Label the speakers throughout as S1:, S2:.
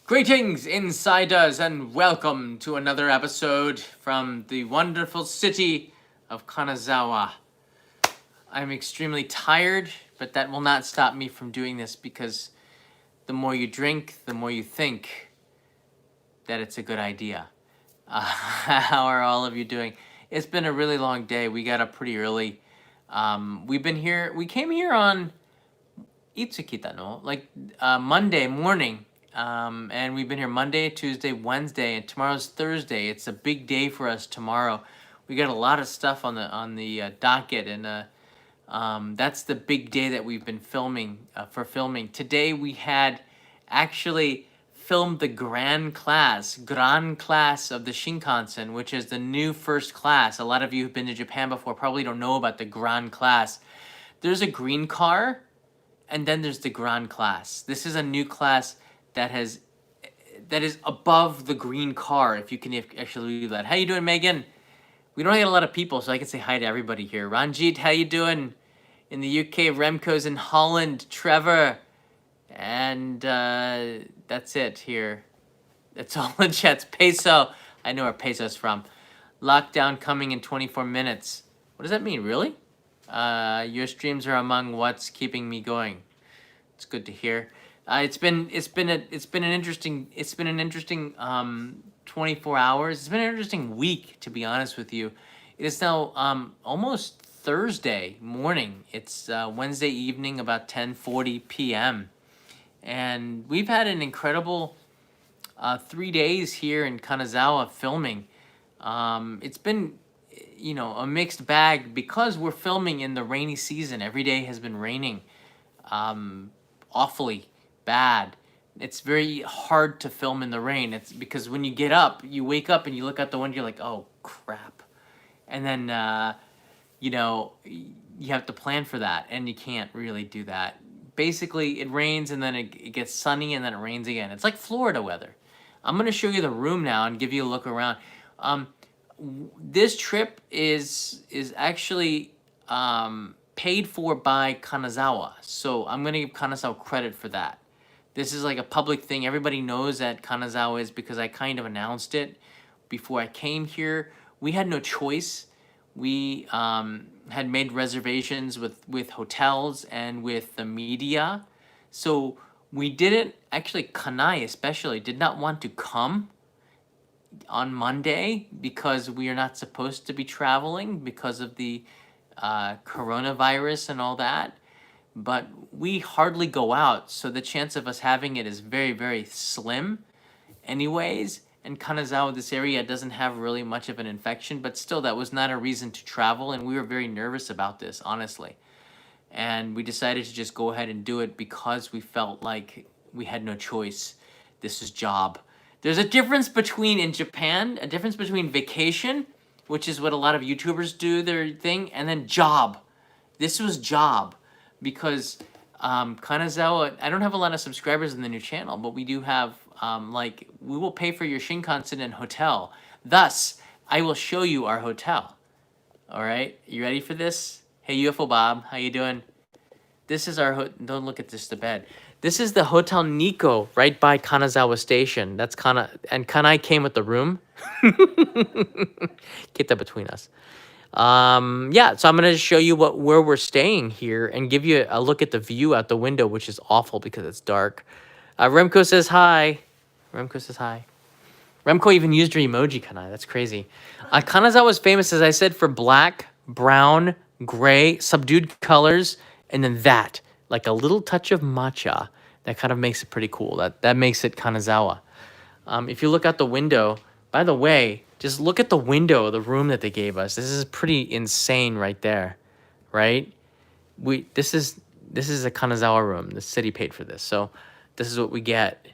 S1: Greetings, insiders, and welcome to another episode from the wonderful city of Kanazawa. I'm extremely tired, but that will not stop me from doing this because the more you drink, the more you think that it's a good idea. How are all of you doing? It's been a really long day. We got up pretty early. We came here on Itsukita, no? Monday morning. And we've been here Monday, Tuesday, Wednesday, and tomorrow's Thursday. It's a big day for us tomorrow. We got a lot of stuff on the docket, and that's the big day that we've been filming for filming. Today we had actually filmed the grand class of the Shinkansen, which is the new first class. A lot of you who've been to Japan before probably don't know about the grand class. There's a green car, and then there's the grand class. This is a new class that is above the green car, if you can actually believe that. How you doing, Megan? We don't get a lot of people, so I can say hi to everybody here. Ranjit, how you doing? In the UK, Remco's in Holland, Trevor, and that's it here. That's all in chats. Peso, I know where Peso's from. Lockdown coming in 24 minutes. What does that mean, really? Your streams are among what's keeping me going. It's good to hear. It's been an interesting 24 hours. It's been an interesting week, to be honest with you. It is now almost Thursday morning. It's Wednesday evening, about 10:40 p.m. And we've had an incredible 3 days here in Kanazawa filming. It's been a mixed bag because we're filming in the rainy season. Every day has been raining awfully bad. It's very hard to film in the rain. It's because when you get up, you wake up and you look out the window, you're like, oh crap. And then you have to plan for that, and you can't really do that. Basically, it rains and then it gets sunny and then it rains again. It's like Florida weather. I'm going to show you the room now and give you a look around. This trip is actually paid for by Kanazawa, so I'm going to give Kanazawa credit for that. This is like a public thing. Everybody knows that Kanazawa is because I kind of announced it before I came here. We had no choice. We had made reservations with hotels and with the media. So we didn't, actually Kanai especially, did not want to come on Monday because we are not supposed to be traveling because of the coronavirus and all that. But we hardly go out, so the chance of us having it is very, very slim anyways. And Kanazawa, this area, doesn't have really much of an infection, but still, that was not a reason to travel, and we were very nervous about this, honestly. And we decided to just go ahead and do it because we felt like we had no choice. This is job. There's a difference between, in Japan, a difference between vacation, which is what a lot of YouTubers do their thing, and then job. This was job. Because Kanazawa, I don't have a lot of subscribers in the new channel, but we do have, we will pay for your Shinkansen and hotel. Thus, I will show you our hotel. All right, you ready for this? Hey, UFO Bob, how you doing? This is our, don't look at this, the bed. This is the Hotel Nikko, right by Kanazawa Station. That's and Kanai came with the room. Keep that between us. Yeah, so I'm going to show you where we're staying here and give you a look at the view out the window, which is awful because it's dark. Remco says hi. Remco says hi. Remco even used your emoji, Kanai. That's crazy. Kanazawa is famous, as I said, for black, brown, gray, subdued colors, and then that, like a little touch of matcha. That kind of makes it pretty cool. That makes it Kanazawa. If you look out the window, by the way, just look at the window of the room that they gave us. This is pretty insane right there, right? This is a Kanazawa room. The city paid for this. So this is what we get.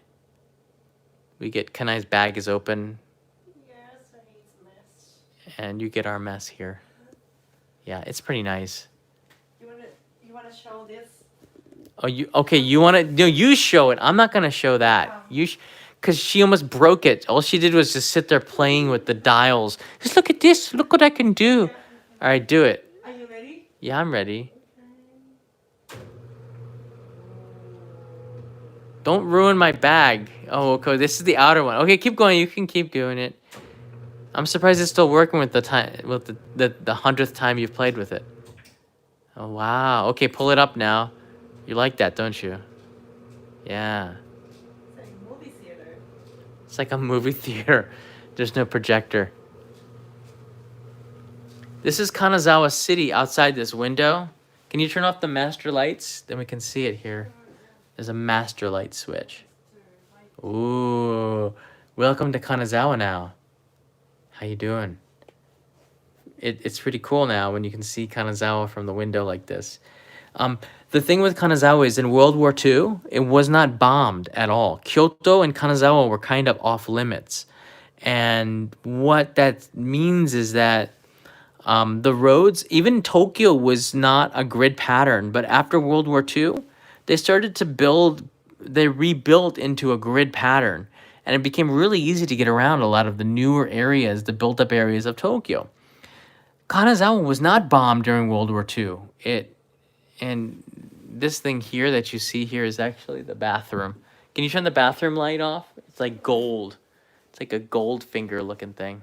S1: We get Kanai's bag is open.
S2: Yes, I need some mess.
S1: And you get our mess here. Yeah, it's pretty nice.
S2: You wanna show this?
S1: Oh, you want to, no, you show it. I'm not going to show that. Because she almost broke it. All she did was just sit there playing with the dials. Just look at this. Look what I can do. All right, do it.
S2: Are you ready?
S1: Yeah, I'm ready.
S2: Okay.
S1: Don't ruin my bag. Oh, okay. This is the outer one. Okay, keep going. You can keep doing it. I'm surprised it's still working with the time with the 100th time you've played with it. Oh wow. Okay, pull it up now. You like that, don't you? Yeah.
S2: It's like a movie theater.
S1: It's like a movie theater. There's no projector. This is Kanazawa City outside this window. Can you turn off the master lights? Then we can see it here. There's a master light switch. Ooh. Welcome to Kanazawa now. How you doing? It's pretty cool now when you can see Kanazawa from the window like this. The thing with Kanazawa is in World War II, it was not bombed at all. Kyoto and Kanazawa were kind of off limits. And what that means is that the roads, even Tokyo was not a grid pattern, but after World War II, they started to they rebuilt into a grid pattern. And it became really easy to get around a lot of the newer areas, the built up areas of Tokyo. Kanazawa was not bombed during World War II. And this thing here that you see here is actually the bathroom. Can you turn the bathroom light off? It's like gold. It's like a gold finger looking thing.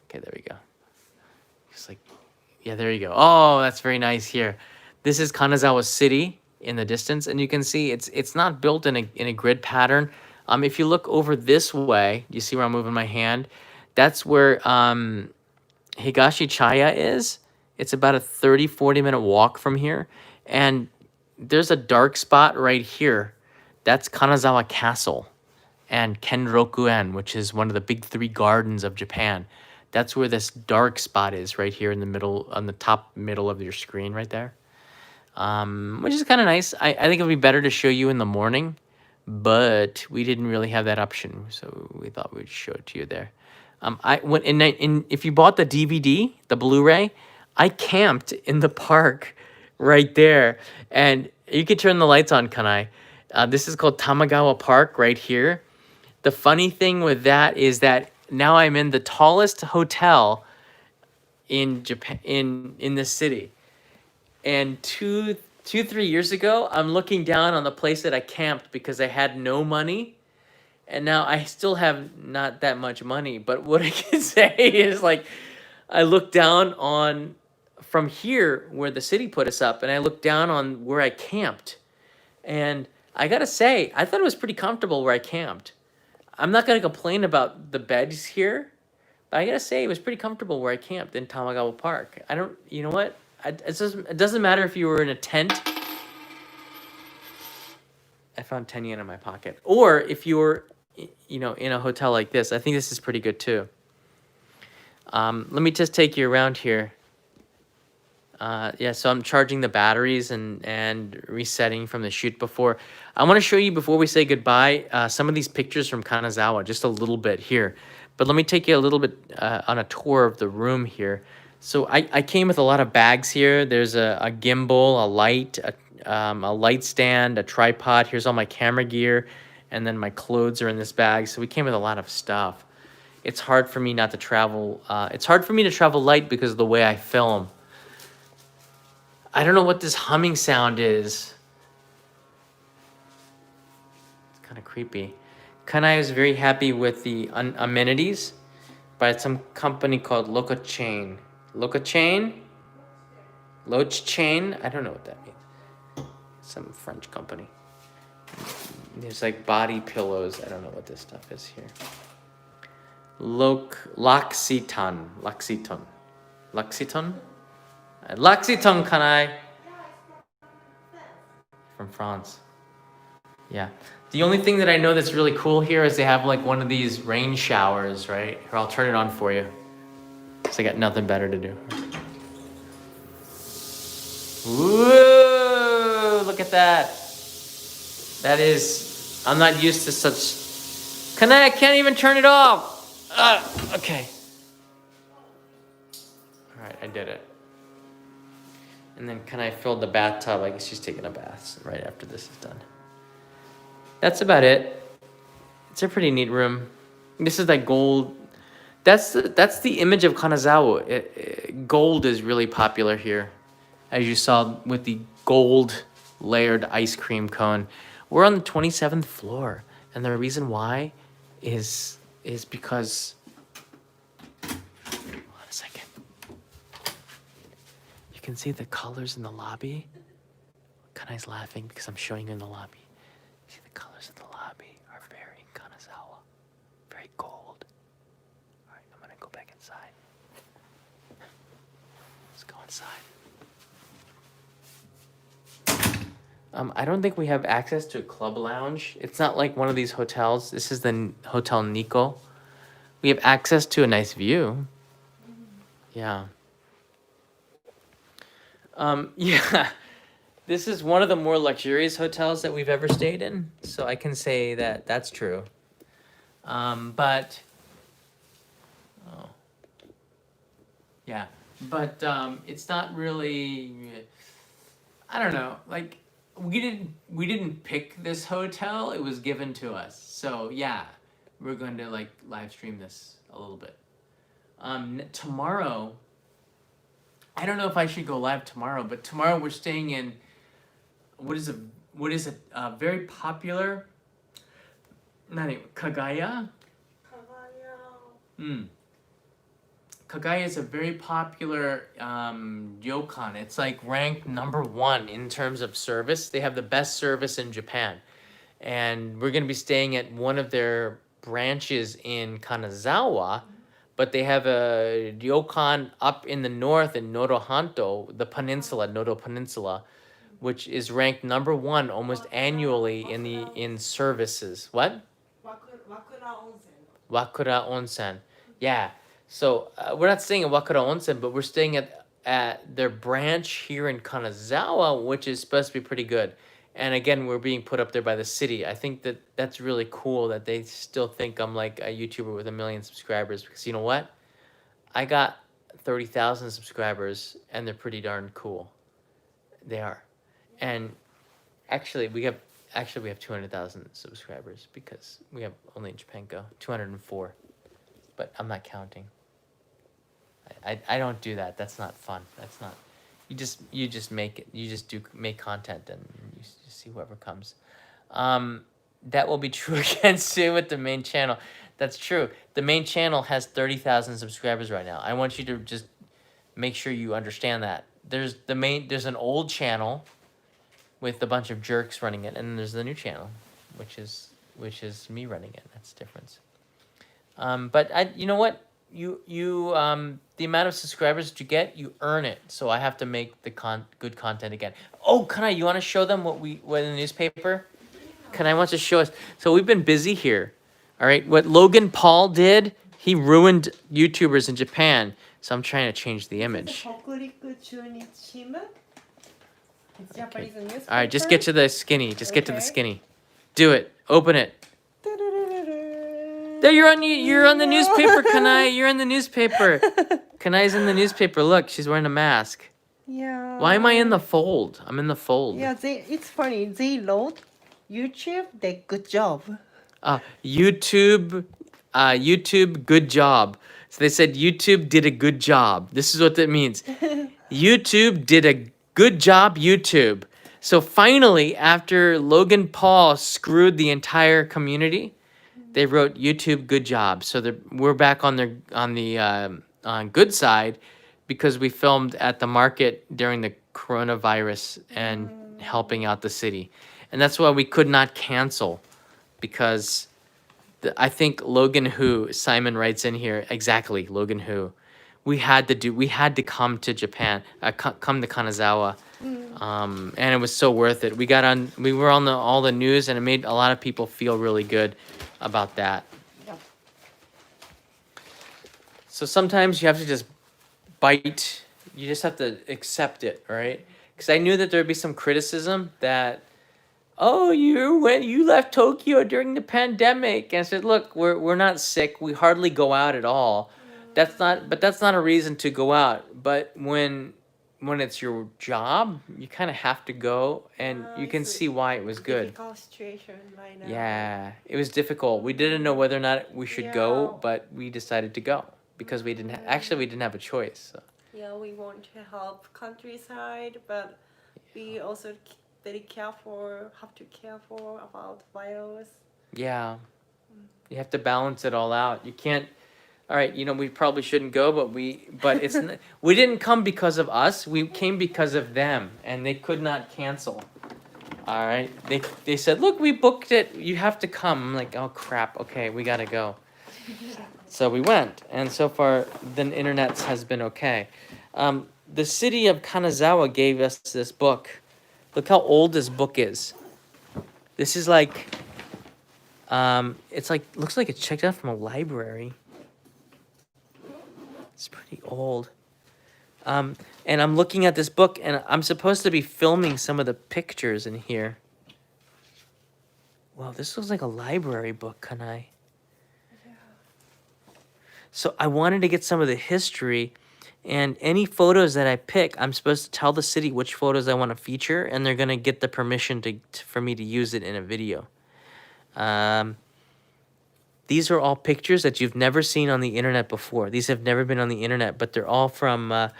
S1: Okay, there we go. It's like, yeah, there you go. Oh, that's very nice here. This is Kanazawa City in the distance, and you can see it's not built in a grid pattern. If you look over this way, you see where I'm moving my hand? That's where Higashi Chaya is. It's about a 40 minute walk from here. And there's a dark spot right here. That's Kanazawa Castle and Kenrokuen, which is one of the big 3 gardens of Japan. That's where this dark spot is, right here in the middle, on the top middle of your screen right there. Which is kind of nice. I think it would be better to show you in the morning, but we didn't really have that option, so we thought we'd show it to you there. If you bought the DVD, the Blu-ray, I camped in the park right there. And you could turn the lights on, Kanai. This is called Tamagawa Park right here. The funny thing with that is that now I'm in the tallest hotel in Japan, in this city. And 3 years ago, I'm looking down on the place that I camped because I had no money. And now I still have not that much money. But what I can say is, like, I look down on from here where the city put us up, and I look down on where I camped. And I gotta say, I thought it was pretty comfortable where I camped. I'm not gonna complain about the beds here, but I gotta say it was pretty comfortable where I camped in Tamagawa Park. You know what? It doesn't matter if you were in a tent. I found 10 yen in my pocket. Or if you were, in a hotel like this. I think this is pretty good too. Let me just take you around here. Yeah, so I'm charging the batteries and resetting from the shoot before. I want to show you before we say goodbye some of these pictures from Kanazawa, just a little bit here. But let me take you a little bit on a tour of the room here. So I came with a lot of bags here. There's a gimbal, a light stand, a tripod. Here's all my camera gear, and then my clothes are in this bag. So we came with a lot of stuff. It's hard for me not to travel. It's hard for me to travel light because of the way I film. I don't know what this humming sound is. It's kind of creepy. Kanai is very happy with the amenities by some company called Loca Chain. Loca Chain? Loach Chain? I don't know what that means. Some French company. There's like body pillows. I don't know what this stuff is here. L'Occitane. L'Occitane. L'Occitane? L'Occitane, Kanai. From France. Yeah. The only thing that I know that's really cool here is they have like one of these rain showers, right? Here, I'll turn it on for you. Because I got nothing better to do. Whoa! Look at that. That is... I'm not used to such... Kanai, I can't even turn it off. Okay. Alright, I did it. And then Kanai filled the bathtub. I guess she's taking a bath right after this is done. That's about it. It's a pretty neat room. This is that gold. That's the image of Kanazawa. Gold is really popular here, as you saw with the gold layered ice cream cone. We're on the 27th floor, and the reason why is because. Hold on a second. You can see the colors in the lobby. Kanai's laughing because I'm showing you in the lobby. See, the colors in the lobby are very Kanazawa, very gold. All right, I'm gonna go back inside. Let's go inside. I don't think we have access to a club lounge. It's not like one of these hotels. This is the Hotel Nico. We have access to a nice view. Yeah. Yeah. This is one of the more luxurious hotels that we've ever stayed in, so I can say that that's true. But yeah, but it's not really. I don't know. Like we didn't pick this hotel. It was given to us. So yeah, we're going to like live stream this a little bit. Tomorrow. I don't know if I should go live tomorrow, but tomorrow we're staying in. What is a very popular. Kagaya. Kagaya is a very popular ryokan. It's like ranked number 1 in terms of service. They have the best service in Japan. And we're going to be staying at one of their branches in Kanazawa, but they have a ryokan up in the north in Nodo Hanto, the peninsula, Nodo Peninsula, which is ranked number 1 almost annually in services. What? Wakura Onsen. Yeah. So we're not staying at Wakura Onsen, but we're staying at their branch here in Kanazawa, which is supposed to be pretty good. And again, we're being put up there by the city. I think that's really cool that they still think I'm like a YouTuber with 1 million subscribers, because you know what? I got 30,000 subscribers, and they're pretty darn cool. They are. And actually, we have 200,000 subscribers, because we have only in Japanco 204, but I'm not counting. I don't do that. That's not fun. That's not. You just make it. You just make content, and you see whoever comes. That will be true again soon with the main channel. That's true. The main channel has 30,000 subscribers right now. I want you to just make sure you understand that. There's an old channel with a bunch of jerks running it, and there's the new channel, which is me running it. That's the difference. But you know what? The amount of subscribers that you get, you earn it. So I have to make the good content again. Oh, Kanai, you want to show them what in the newspaper? Kanai wants to show us. So we've been busy here. All right, what Logan Paul did, he ruined YouTubers in Japan. So I'm trying to change the image.
S2: It's Japanese newspaper.
S1: All right, just get to the skinny. Just get to the skinny. Do it. Open it. There, you're on the newspaper, Kanai. You're in the newspaper. Kanai's in the newspaper. Look, she's wearing a mask.
S2: Yeah.
S1: Why am I in the fold? I'm in the fold.
S2: Yeah, it's funny. They wrote YouTube, good job.
S1: YouTube, good job. So they said YouTube did a good job. This is what that means. YouTube did a good job, YouTube. So finally, after Logan Paul screwed the entire community, they wrote YouTube good job. So we're back on the good side, because we filmed at the market during the coronavirus and helping out the city. And that's why we could not cancel, because I think Simon writes in here, exactly, Logan Who. We had to come to Japan, come to Kanazawa. And it was so worth it. We were on all the news, and it made a lot of people feel really good about that.
S2: Yep.
S1: So sometimes you have to just bite. You just have to accept it, right? Because I knew that there'd be some criticism that, oh, you left Tokyo during the pandemic. And I said, look, we're not sick. We hardly go out at all. That's not a reason to go out. But when it's your job, you kind of have to go, and you can see why it was good.
S2: Difficult situation right now.
S1: Yeah, it was difficult. We didn't know whether or not we should go, but we decided to go because we didn't have a choice. So.
S2: Yeah, we want to help countryside, but we also very careful, have to careful about virus.
S1: Yeah. You have to balance it all out. You can't. All right, we probably shouldn't go, but it's we didn't come because of us. We came because of them, and they could not cancel. All right, they said, look, we booked it. You have to come. I'm like, oh crap. Okay, we gotta go. So we went, and so far the internet has been okay. The city of Kanazawa gave us this book. Look how old this book is. This is like, it's like looks like it's checked out from a library. It's pretty old. And I'm looking at this book, and I'm supposed to be filming some of the pictures in here. Wow, this looks like a library book, Kanai.
S2: Yeah.
S1: So I wanted to get some of the history, and any photos that I pick, I'm supposed to tell the city which photos I want to feature, and they're going to get the permission for me to use it in a video. These are all pictures that you've never seen on the internet before. These have never been on the internet, but they're all from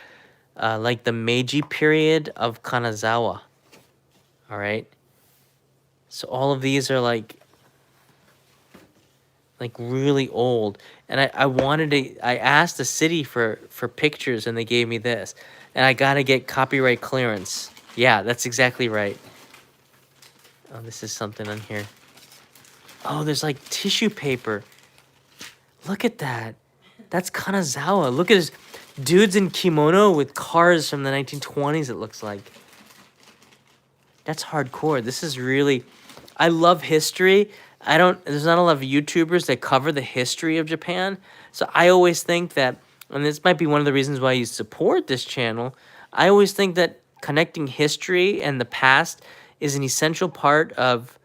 S1: like the Meiji period of Kanazawa. All right. So all of these are like really old. And I asked the city for pictures, and they gave me this. And I got to get copyright clearance. Yeah, that's exactly right. Oh, this is something on here. Oh, there's like tissue paper. Look at that. That's Kanazawa. Look at this. Dudes in kimono with cars from the 1920s, it looks like. That's hardcore. This is really... I love history. There's not a lot of YouTubers that cover the history of Japan. So I always think that, and this might be one of the reasons why you support this channel, I always think that connecting history and the past is an essential part of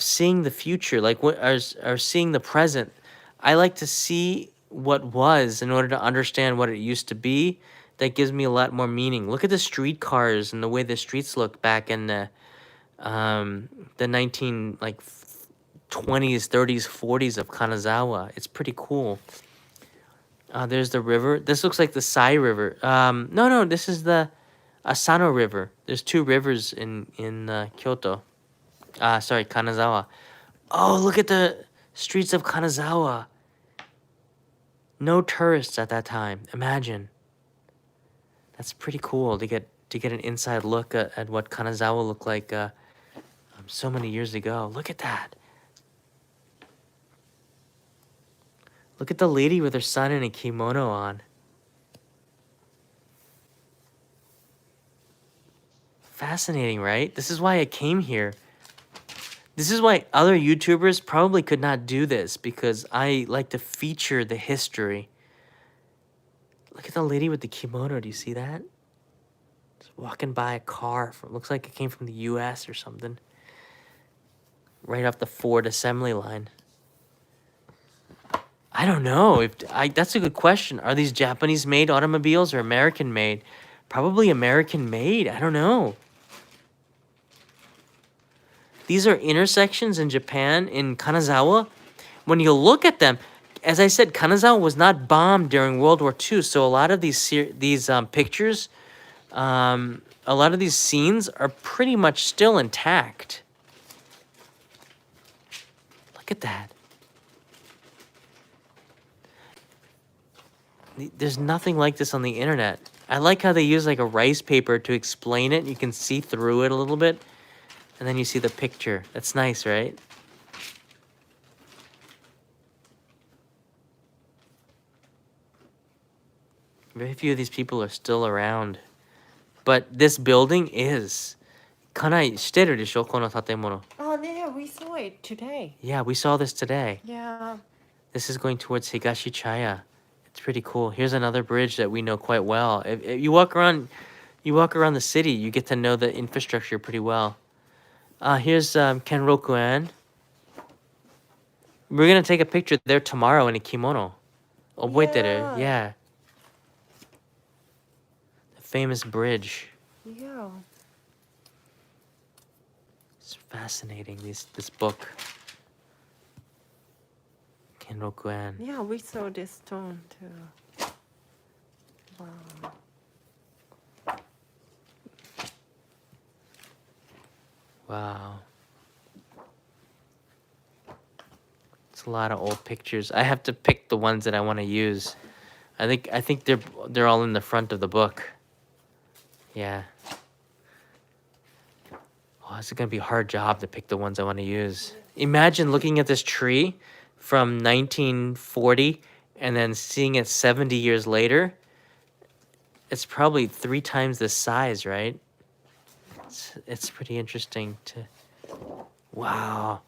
S1: seeing the future, like or seeing the present. I like to see what was in order to understand what it used to be. That gives me a lot more meaning. Look at the streetcars and the way the streets look back in the 19 like 20s, 30s, 40s of Kanazawa. It's pretty cool. There's the river. This looks like the Sai River. No, this is the Asano River. There's two rivers in Kyoto. Sorry, Kanazawa. Oh, look at the streets of Kanazawa. No tourists at that time. Imagine. That's pretty cool to get an inside look at what Kanazawa looked like so many years ago. Look at that. Look at the lady with her son in a kimono on. Fascinating, right? This is why I came here. This is why other YouTubers probably could not do this, because I like to feature the history. Look at the lady with the kimono. Do you see that? Just walking by a car. Looks like it came from the U.S. or something. Right off the Ford assembly line. I don't know. That's a good question. Are these Japanese-made automobiles or American-made? Probably American-made. I don't know. These are intersections in Japan, in Kanazawa. When you look at them, as I said, Kanazawa was not bombed during World War II, so a lot of these pictures, a lot of these scenes are pretty much still intact. Look at that. There's nothing like this on the internet. I like how they use like a rice paper to explain it. You can see through it a little bit. And then you see the picture. That's nice, right? Very few of these people are still around. But this building is. Kanai, shiteru desho, kono tatemono?
S2: Oh, yeah, we saw it today.
S1: Yeah, we saw this today.
S2: Yeah.
S1: This is going towards Higashichaya. It's pretty cool. Here's another bridge that we know quite well. If you walk around the city, you get to know the infrastructure pretty well. Here's Kenroku-en. We're gonna take a picture there tomorrow in a kimono. Oboiteru? Yeah. The famous bridge.
S2: Yeah.
S1: It's fascinating. This book. Kenroku-en.
S2: Yeah, we saw this stone too. Wow.
S1: Wow. It's a lot of old pictures. I have to pick the ones that I want to use. I think they're all in the front of the book. Yeah. Oh, it's gonna be a hard job to pick the ones I want to use. Imagine looking at this tree from 1940 and then seeing it 70 years later. It's probably 3 times the size, right? It's pretty interesting to. Wow.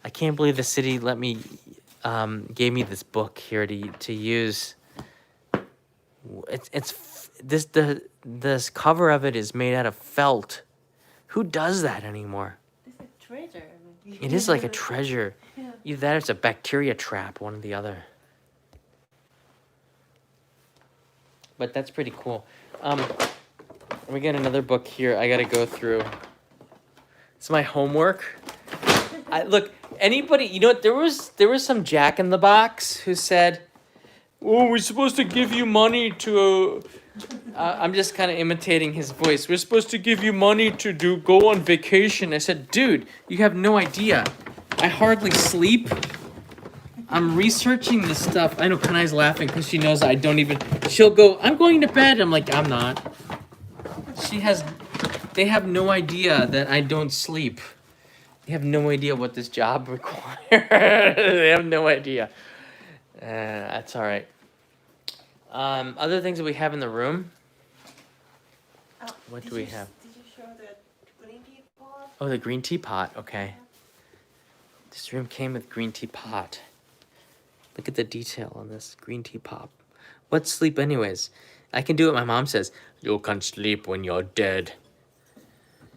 S1: I can't believe the city let me gave me this book here to use. This cover of it is made out of felt. Who does that anymore?
S2: It's a treasure.
S1: It is like a treasure.
S2: Yeah.
S1: Either that or it's a bacteria trap, one or the other. But that's pretty cool. We got another book here I gotta go through. It's my homework. Look, anybody, you know what? There was some Jack in the Box who said, "Oh, we're supposed to give you money to." I'm just kind of imitating his voice. We're supposed to give you money to go on vacation. I said, "Dude, you have no idea. I hardly sleep. I'm researching this stuff." I know Kanai's laughing because she knows I don't even. She'll go, "I'm going to bed." I'm like, "I'm not." They have no idea that I don't sleep. They have no idea what this job requires. They have no idea. That's all right. Other things that we have in the room. What do we have?
S2: Did you show the green tea pot?
S1: Oh, the green tea pot. Okay. This room came with green tea pot. Look at the detail on this green tea pot. What's sleep anyways? I can do what my mom says. You can't sleep when you're dead.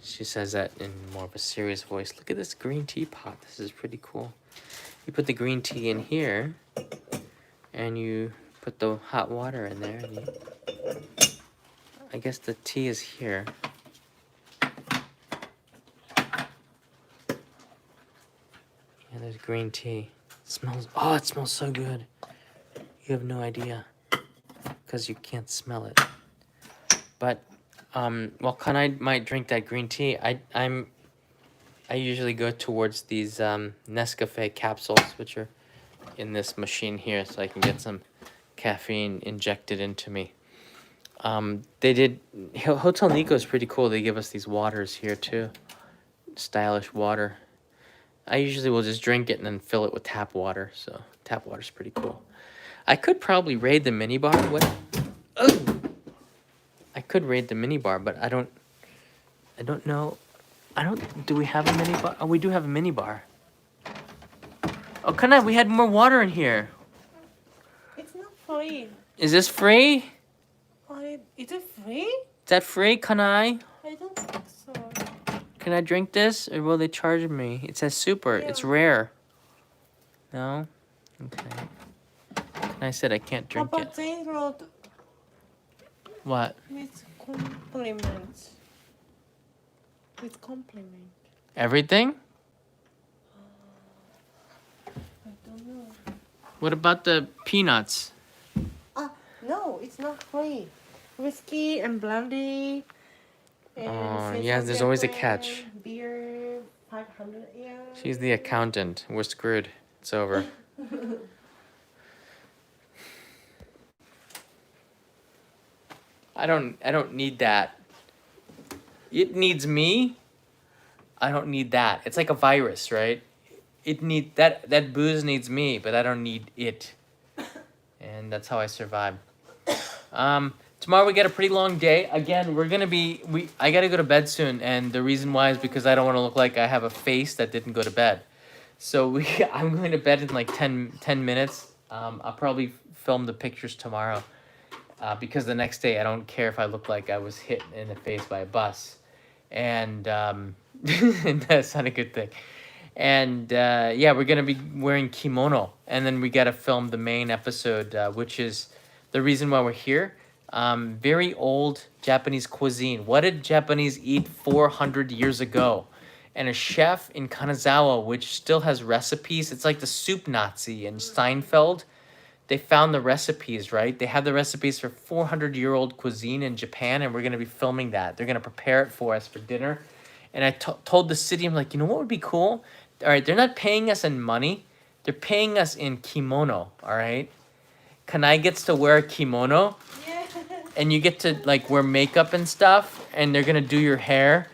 S1: She says that in more of a serious voice. Look at this green tea pot. This is pretty cool. You put the green tea in here, and you put the hot water in there. And I guess the tea is here. Yeah, there's green tea. It smells so good. You have no idea, because you can't smell it. But well, Kanai might drink that green tea. I usually go towards these Nescafe capsules, which are in this machine here, so I can get some caffeine injected into me. Hotel Nico is pretty cool. They give us these waters here too, stylish water. I usually will just drink it and then fill it with tap water. So tap water's pretty cool. I could probably raid the minibar. Oh! I could raid the minibar, but I don't know. Do we have a minibar? Oh, we do have a minibar. Oh, Kanai, we had more water in here.
S2: It's not free.
S1: Is this free?
S2: Is it free?
S1: Is that free, Kanai?
S2: I don't think so.
S1: Can I drink this, or will they charge me? It says super.
S2: Yeah.
S1: It's rare. No? Okay. I said I can't drink
S2: How
S1: it.
S2: about they wrote
S1: What?
S2: with compliments? With compliment.
S1: Everything?
S2: I don't know.
S1: What about the peanuts?
S2: No, it's not free. Whiskey and brandy. And
S1: yeah, there's always a catch.
S2: Beer, 500 yen.
S1: She's the accountant. We're screwed. It's over. I don't need that. It needs me. I don't need that. It's like a virus, right? That booze needs me, but I don't need it. And that's how I survive. Tomorrow we get a pretty long day. Again, I gotta go to bed soon, and the reason why is because I don't want to look like I have a face that didn't go to bed. So I'm going to bed in like 10 minutes. I'll probably film the pictures tomorrow. Because the next day I don't care if I look like I was hit in the face by a bus. And that's not a good thing. And yeah, we're going to be wearing kimono. And then we got to film the main episode, which is the reason why we're here. Very old Japanese cuisine. What did Japanese eat 400 years ago? And a chef in Kanazawa, which still has recipes. It's like the soup Nazi in Seinfeld. They found the recipes, right? They have the recipes for 400-year-old cuisine in Japan, and we're going to be filming that. They're going to prepare it for us for dinner. And I told the city, I'm like, you know what would be cool? All right, they're not paying us in money. They're paying us in kimono, all right? Kanai gets to wear a kimono, and you get to like wear makeup and stuff, and they're gonna do your hair,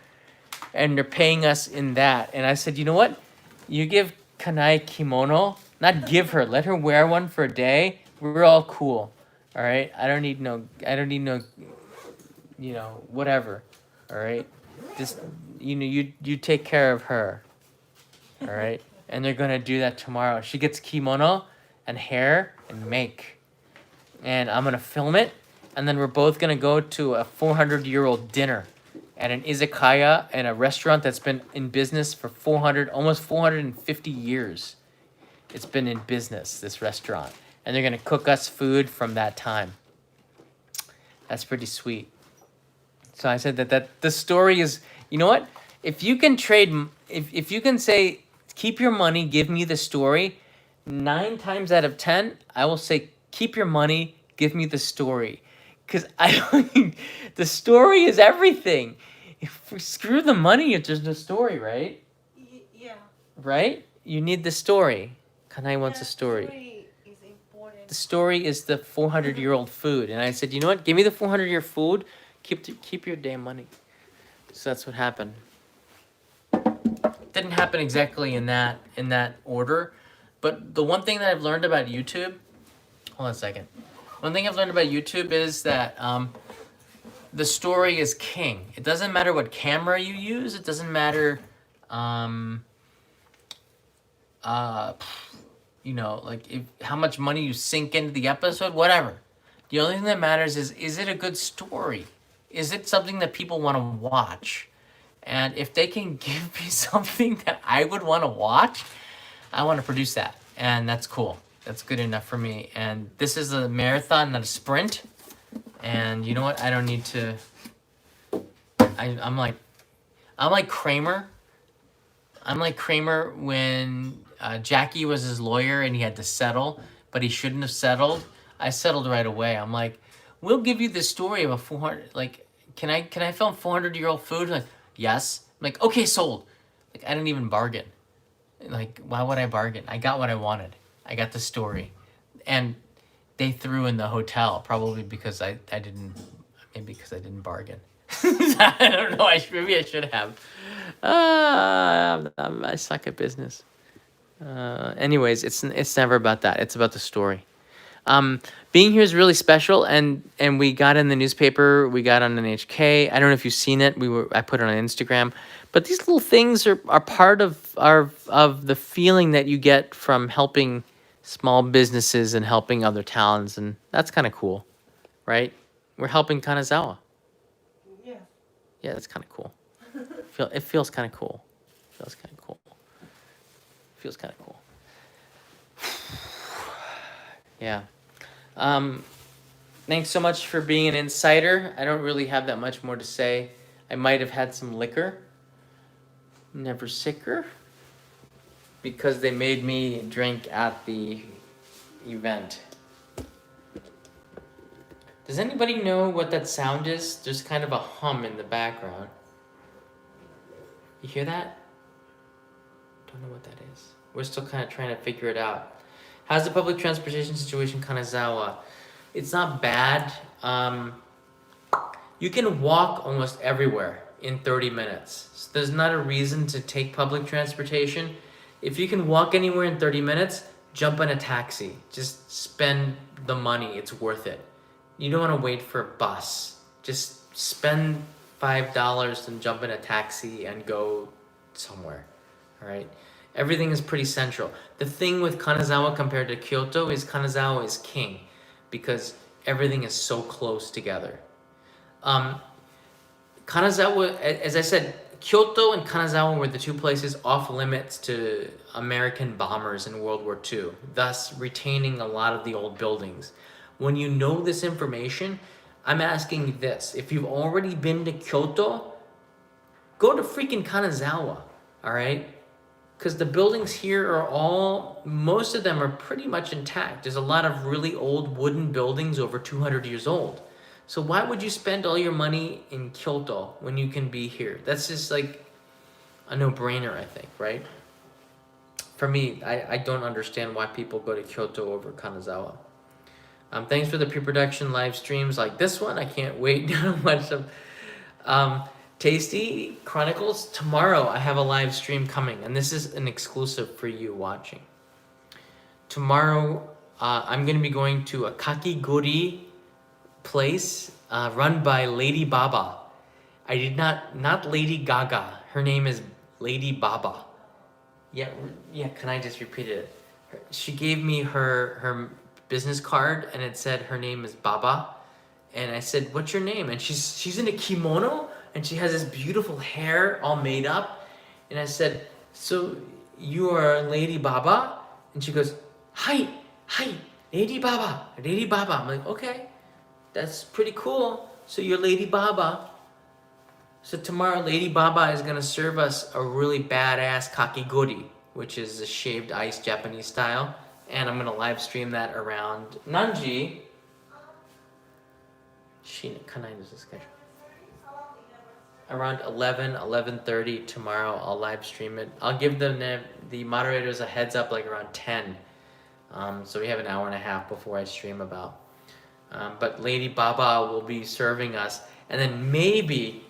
S1: and they're paying us in that. And I said, you know what? You give Kanai kimono, not give her, let her wear one for a day. We're all cool, all right? I don't need no, you know, whatever, all right? Just, you know, you take care of her, all right? And they're gonna do that tomorrow. She gets kimono and hair and make. And I'm gonna film it, and then we're both gonna go to a 400-year-old dinner at an izakaya and a restaurant that's been in business for almost 450 years. It's been in business, this restaurant. And they're gonna cook us food from that time. That's pretty sweet. So I said that the story is, you know what? If you can trade, if you can say, keep your money, give me the story, 9 times out of 10, I will say, keep your money, give me the story. Because the story is everything. Screw the money if there's no story, right?
S2: Yeah.
S1: Right? You need the story. Kanai wants a story.
S2: Story is important.
S1: The story is the 400-year-old food. And I said, you know what? Give me the 400-year food. Keep your damn money. So that's what happened. Didn't happen exactly in that order. But the one thing that I've learned about YouTube, hold on a second. One thing I've learned about YouTube is that the story is king. It doesn't matter what camera you use. It doesn't matter, you know, like how much money you sink into the episode, whatever. The only thing that matters is it a good story? Is it something that people want to watch? And if they can give me something that I would want to watch, I want to produce that. And that's cool. That's good enough for me. And this is a marathon, not a sprint. And you know what? I don't need to. I'm like Kramer. I'm like Kramer when Jackie was his lawyer and he had to settle, but he shouldn't have settled. I settled right away. I'm like, we'll give you the story of a 400. Like, can I film 400-year-old food? Like, yes. I'm like, okay, sold. Like, I didn't even bargain. Like, why would I bargain? I got what I wanted. I got the story. And they threw in the hotel, probably because I didn't, maybe because I didn't bargain. I don't know, maybe I should have. I suck at business. Anyways, it's never about that. It's about the story. Being here is really special, and we got in the newspaper. We got on NHK. I don't know if you've seen it. I put it on Instagram. But these little things are part of the feeling that you get from helping small businesses and helping other towns, and that's kind of cool, right? We're helping Kanazawa.
S2: Yeah.
S1: Yeah, that's kind of cool. It feels kind of cool. Feels kind of cool. Feels kind of cool. Yeah. Thanks so much for being an insider. I don't really have that much more to say. I might have had some liquor. Never sicker. Because they made me drink at the event. Does anybody know what that sound is? There's kind of a hum in the background. You hear that? Don't know what that is. We're still kind of trying to figure it out. How's the public transportation situation in Kanazawa? It's not bad. You can walk almost everywhere in 30 minutes. So there's not a reason to take public transportation. If you can walk anywhere in 30 minutes, jump on a taxi. Just spend the money. It's worth it. You don't want to wait for a bus. Just spend $5 and jump in a taxi and go somewhere. All right? Everything is pretty central. The thing with Kanazawa compared to Kyoto is Kanazawa is king because everything is so close together. Kanazawa, as I said, Kyoto and Kanazawa were the two places off limits to American bombers in World War II, thus retaining a lot of the old buildings. When you know this information, I'm asking you this. If you've already been to Kyoto, go to freaking Kanazawa, all right? Because the buildings here are most of them are pretty much intact. There's a lot of really old wooden buildings over 200 years old. So why would you spend all your money in Kyoto when you can be here? That's just like, a no-brainer, I think, right? For me, I don't understand why people go to Kyoto over Kanazawa. Thanks for the pre-production live streams like this one. I can't wait to watch them. Tasty Chronicles, tomorrow I have a live stream coming, and this is an exclusive for you watching. Tomorrow, I'm going to be going to a kakigori place run by Lady Baba. I did not Lady Gaga. Her name is Lady Baba. Yeah, can I just repeat it? She gave me her business card, and it said her name is Baba. And I said, what's your name? And she's in a kimono, and she has this beautiful hair all made up. And I said, so you are Lady Baba? And she goes, hi, Lady Baba. I'm like, okay, that's pretty cool. So you're Lady Baba. So tomorrow, Lady Baba is going to serve us a really badass kakigori, which is a shaved ice Japanese style. And I'm going to live stream that around Nanji. Around 11:30 tomorrow, I'll live stream it. I'll give the moderators a heads up like around 10. So we have an hour and a half before I stream about. But Lady Baba will be serving us. And then maybe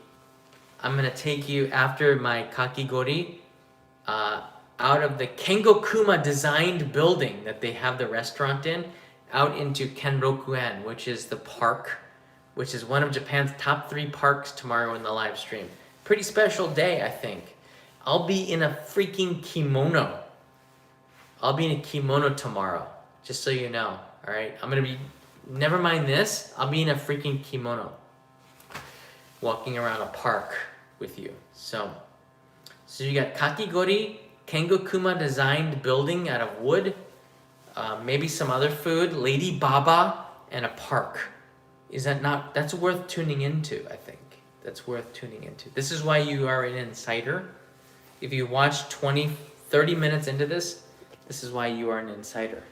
S1: I'm going to take you after my kakigori out of the Kengokuma designed building that they have the restaurant in, out into Kenrokuen, which is the park, which is one of Japan's top 3 parks tomorrow in the live stream. Pretty special day, I think. I'll be in a freaking kimono. I'll be in a kimono tomorrow, just so you know, all right? I'm going to be, never mind this, I'll be in a freaking kimono, walking around a park with you. So you got kakigori, Kengokuma designed building out of wood, maybe some other food, Lady Baba, and a park. Is that not, that's worth tuning into, I think. That's worth tuning into. This is why you are an insider. If you watch 30 minutes into this, this is why you are an insider.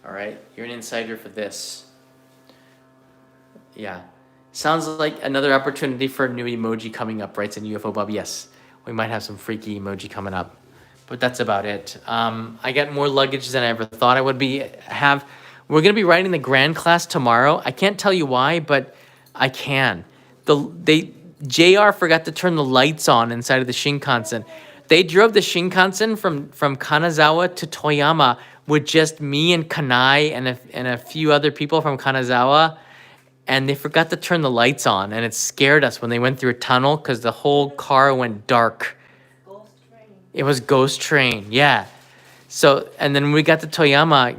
S1: All right? You're an insider for this. Yeah. Sounds like another opportunity for a new emoji coming up, writes in UFO Bob. Yes, we might have some freaky emoji coming up. But that's about it. I got more luggage than I ever thought I would have. We're going to be writing the grand class tomorrow. I can't tell you why, but I can. JR forgot to turn the lights on inside of the Shinkansen. They drove the Shinkansen from Kanazawa to Toyama with just me and Kanai and a few other people from Kanazawa. And they forgot to turn the lights on. And it scared us when they went through a tunnel because the whole car went dark.
S2: Ghost train.
S1: It was Ghost Train, yeah. So, and then when we got to Toyama,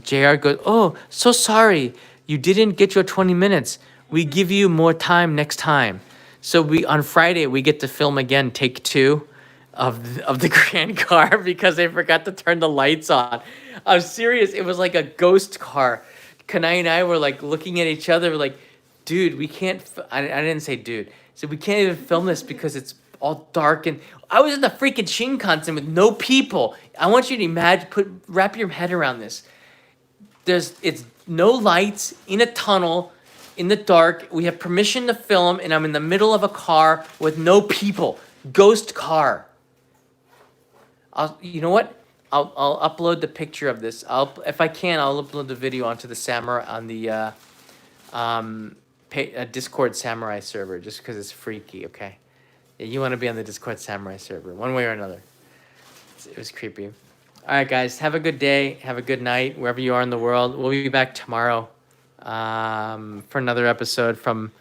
S1: JR goes, oh, so sorry. You didn't get your 20 minutes. We give you more time next time. So on Friday, we get to film again, take 2 of the grand car because they forgot to turn the lights on. I'm serious. It was like a ghost car. Kanai and I were like looking at each other like, dude, we can't, I didn't say dude. So we can't even film this because it's all dark. And I was in the freaking Shinkansen with no people. I want you to imagine, wrap your head around this. It's no lights, in a tunnel, in the dark. We have permission to film, and I'm in the middle of a car with no people. Ghost car. You know what? I'll upload the picture of this. If I can, I'll upload the video onto the Samurai on the Discord Samurai server, just because it's freaky. Okay, yeah, you want to be on the Discord Samurai server, one way or another. It was creepy. All right, guys, have a good day. Have a good night wherever you are in the world. We'll be back tomorrow for another episode from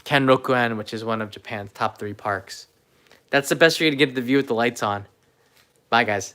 S1: Kenrokuen, which is one of Japan's top 3 parks. That's the best you're going to get the view with the lights on. Bye, guys.